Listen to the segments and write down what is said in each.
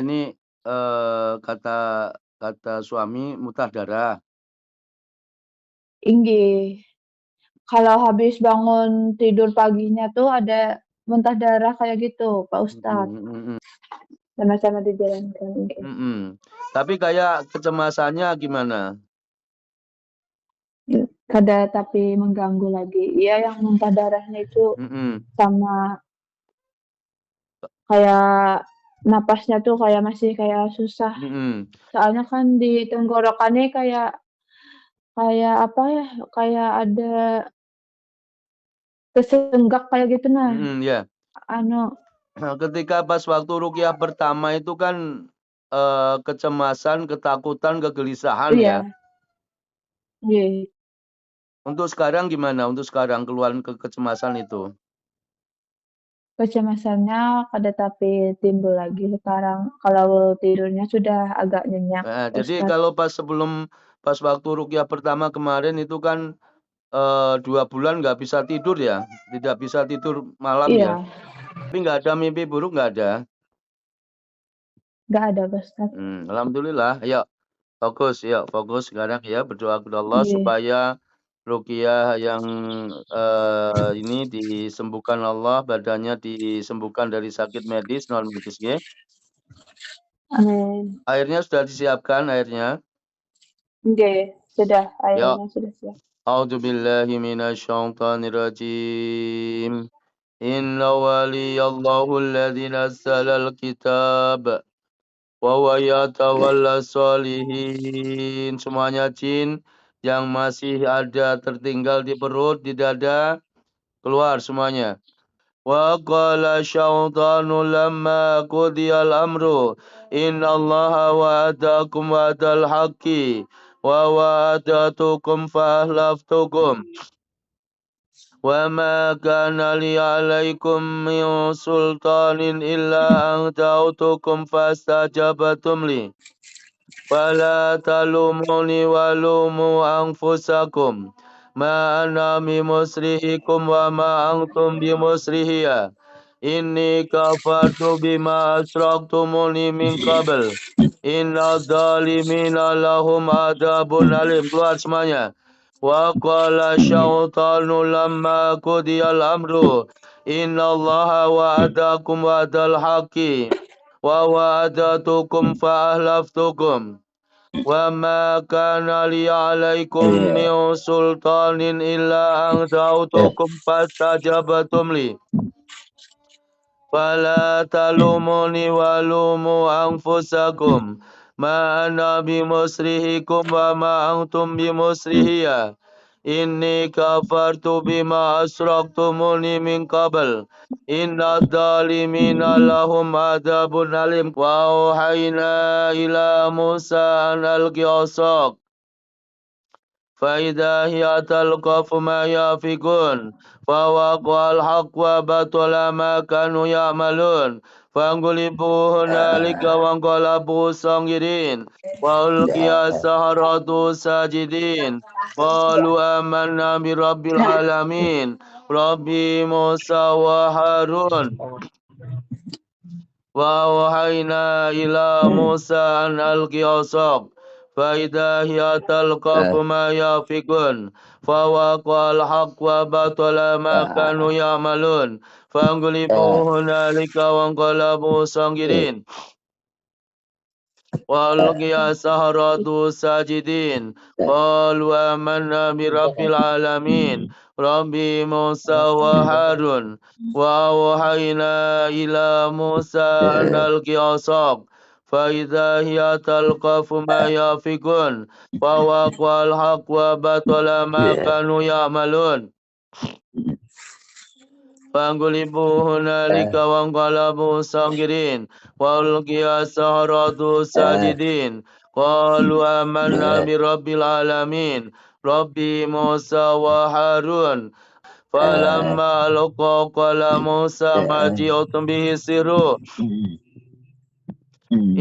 Ini, kata kata suami muntah darah. Inggih. Kalau habis bangun tidur paginya tuh ada muntah darah kayak gitu, Pak Ustadz. Mhm mhm. Sama-sama dijalankan, nggih. Mhm. Tapi kayak kecemasannya gimana? Kada tapi mengganggu lagi. Iya yang muntah darahnya itu Mhm. sama kayak napasnya tuh kayak masih kayak susah. Mhm. Soalnya kan di tenggorokannya kayak kayak apa ya, kayak ada tersenggak kayak gitu nah, Mhm, iya. anu Ketika pas waktu ruqyah pertama itu kan, kecemasan, ketakutan, kegelisahan ya. iya, nggih. Untuk sekarang gimana? Untuk sekarang keluhan kecemasan itu? Kecemasannya kada tapi timbul lagi sekarang, kalau tidurnya sudah agak nyenyak, Heeh, Pak jadi Ustadz. kalau pas waktu ruqyah pertama kemarin itu kan, 2 bulan nggak bisa tidur ya? Tidak bisa tidur malam ya? Iya, Tapi nggak ada mimpi buruk nggak ada? nggak ada Pak Ustadz. Alhamdulillah. Ayo fokus, yuk fokus sekarang ya berdoa kepada Allah Nggih, supaya ruqyah yang, ini disembuhkan Allah, badannya disembuhkan dari sakit medis, non medis nggih. amin. Airnya sudah disiapkan airnya? Nggih, sudah, Yuk. airnya sudah siap. A'udzubillahi minasyaitonirrajim. Inna waliyallahu alladzi nazzalal kitab wa huwa yatawallas sholihin. Semuanya jin yang masih ada tertinggal di perut, di dada, keluar semuanya. Wa qala syaitanu lamma qudiyal amru innallaha wa'adakum wa'dal haqqi wa wa'adatukum fahlaftukum wa ma kana li 'alaikum min sultanin illa an da'utukum fastajabtum li fala talumuni wa lumu anfusakum ma ana bimusrihikum wa ma antum bimusrihiyya inni kafartu bima asyraktumuni min qabl inna dhalimina lahum adabun alim. Keluar semuanya. Wa qala syaitanu lamma qudiyal amru innallaha wa'adakum wa'dal haqqi wa wa'adatukum fa ahlaftukum wa ma kana li 'alaikum min sultanin illa an da'utukum fastajabtum li fala talumuni wa lumu anfusakum ma ana bimusrihikum wa ma antum bimusrihiyya inni kafartu bima asyraktumuni min qabl inna dhalimina lahum adabun alim wa auhayna ila Musa an alqi asaq فإذا هي تلقف ما يافكون فوقع الحق وبطل ما كانوا يعملون فانقلبوا هنالك وانقلبوا صاغرين وألقي السحرة ساجدين قالوا آمنا برب العالمين رب موسى وهارون وأوحينا إلى موسى أن ألق عصاك فإذا هي تلقف ما يافكون فوقع الحق وبطل ما كانوا يعملون فانقلبوا هنالك وانقلبوا صاغرين وألقي السحرة ساجدين قالوا آمنا برب العالمين رب موسى وهارون وأوحينا إلى موسى أن ألق عصاك فإذا هي تلقف ما يافكون فوقع الحق وبطل ما كانوا يعملون فانقلبوا هنالك وانقلبوا صاغرين وألقي السحرة ساجدين قالوا آمنا برب العالمين رب موسى وهارون فلما ألقوا قال موسى ما جئتم به السر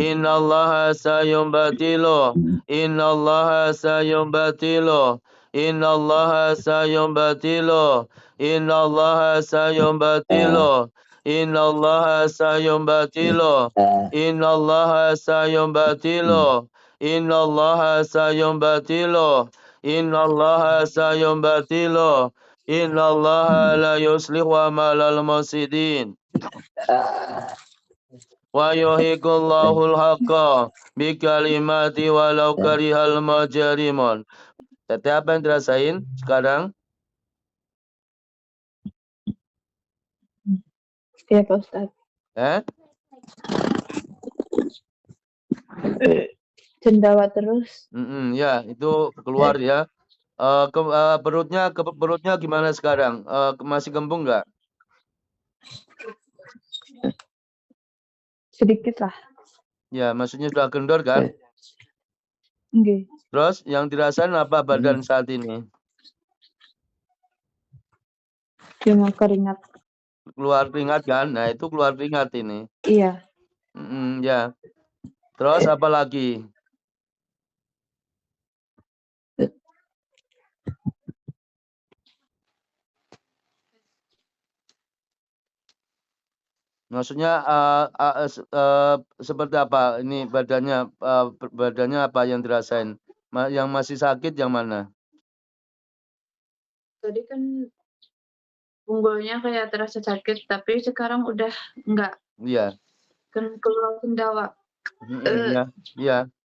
إن الله سيبطله إن الله سيبطله إن الله سيبطله إن الله سيبطله Innallaha sayubatilu. Innallaha sayubatilu. Innallaha sayubatilu. Innallaha sayubatilu. Innallaha la yuslihu amalal mufsidin. Wa yuhiqullahu al-haqqa bikalimati walau karihal mujrimun. Tete apa yang dirasain sekarang? Iya Pak Ustadz. Cendawa terus. Ya, itu keluar ya. Perutnya gimana sekarang? Masih kembung nggak? Sedikit lah. Ya, maksudnya sudah kendor kan? Nggih. Terus yang dirasain apa badan saat ini? Cuma keringat. Keluar keringat kan? Nah, itu keluar keringat ini. Iya. Ya. Terus apa lagi? Maksudnya seperti apa? Ini badannya apa yang dirasain? Yang masih sakit yang mana? Tadi kan punggungnya kayak terasa sakit, tapi sekarang udah enggak. Iya. Kan keluar sendawa. Iya.